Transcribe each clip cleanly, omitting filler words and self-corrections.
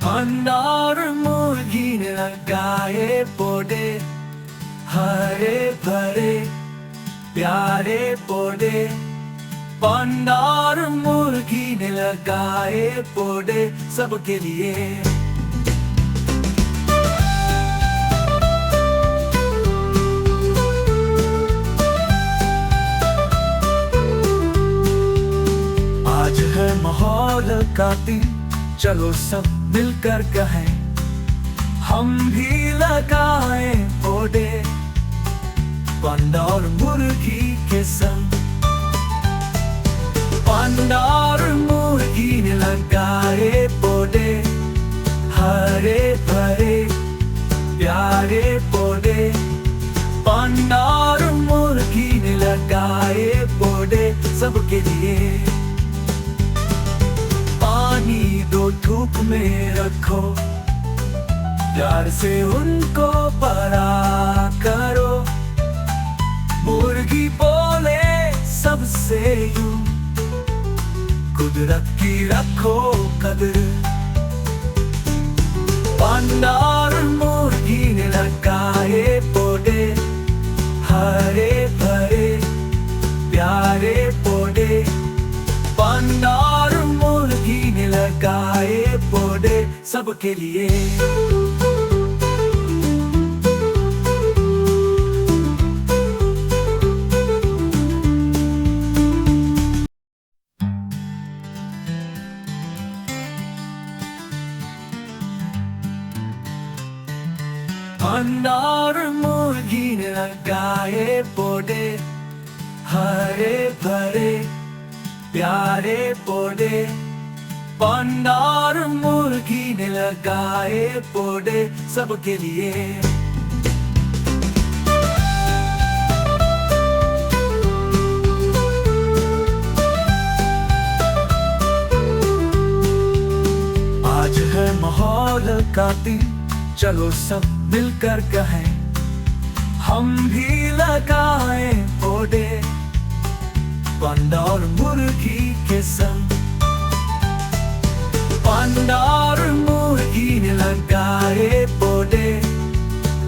अनार मुर्गी ने लगाए पौधे, हरे भरे प्यारे पौधे। अनार मुर्गी ने लगाए पौधे सबके लिए। आज है माहौल का दिन, चलो सब मिलकर कहें, हम भी लगाएं पौधे अनार मुर्गी के संग। अनार मुर्गी ने लगाए पौधे, हरे भरे प्यारे पौधे। अनार मुर्गी ने लगाए पौधे सबके लिए। पानी दो धूप में रखो, प्यार से उनको बड़ा करो। मुर्गी बोले सबसे यूं, कुदरत की रखो कदर। अनार मुर्गी ने लगाए पौधे, हरे भरे प्यारे पौधे। अनार मुर्गी ने लगाए पौधे सबके लिए। अनार मुर्गी ने लगाए पौधे, हरे भरे प्यारे पौधे। अनार मुर्गी ने लगाए पौधे सबके लिए। आज है माहौल का दिन, चलो सब मिलकर कहें, हम भी लगाएं पौधे अनार मुर्गी के संग। अनार मुर्गी ने लगाए पौधे,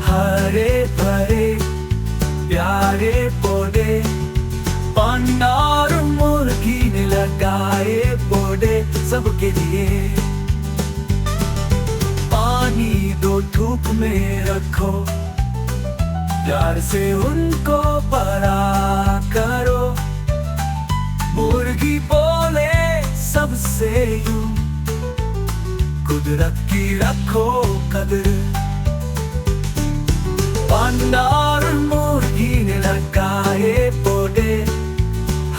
हरे भरे प्यारे पौधे। अनार मुर्गी ने लगाए पौधे सबके लिए। पानी दो धूप में रखो, प्यार से उनको बड़ा करो। मुर्गी बोले सबसे यूं, कुदरत की रखो कदर। अनार मुर्गी ने लगाए पौधे,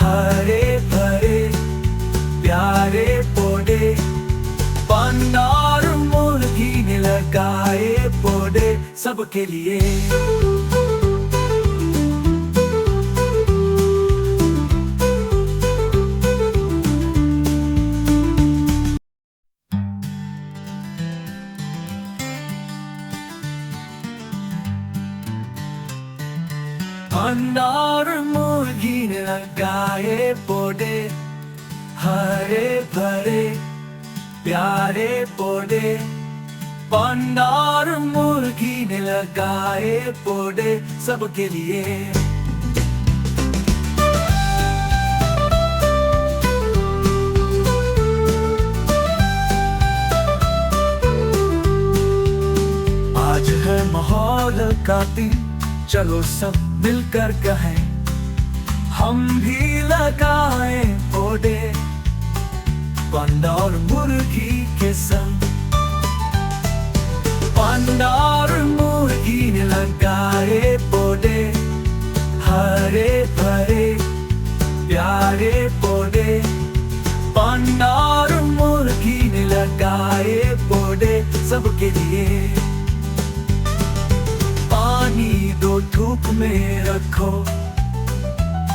हरे भरे प्यारे पौधे। अनार मुर्गी ने लगाए पौधे सबके लिए। अनार मुर्गी ने लगाए पौधे, हरे भरे प्यारे पौधे। अनार मुर्गी ने लगाए पौधे सबके लिए। आज है माहौल का दिन, चलो सब मिलकर कहें, हम भी लगाएं पौधे अनार मुर्गी के संग। अनार मुर्गी ने लगाए पौधे, हरे भरे प्यारे पौधे। अनार मुर्गी ने लगाए पौधे सबके लिए। पानी दो धूप में रखो,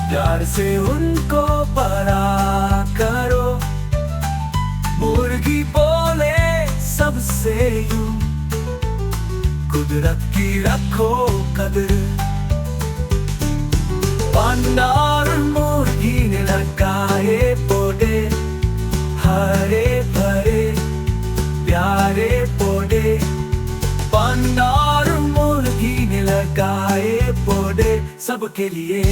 प्यार से उनको बड़ा करो। मुर्गी बोले सबसे यूं, कुदरत की रखो कदर। अनार मुर्गी ने लगाए पौधे, हरे भरे प्यारे सबके लिए।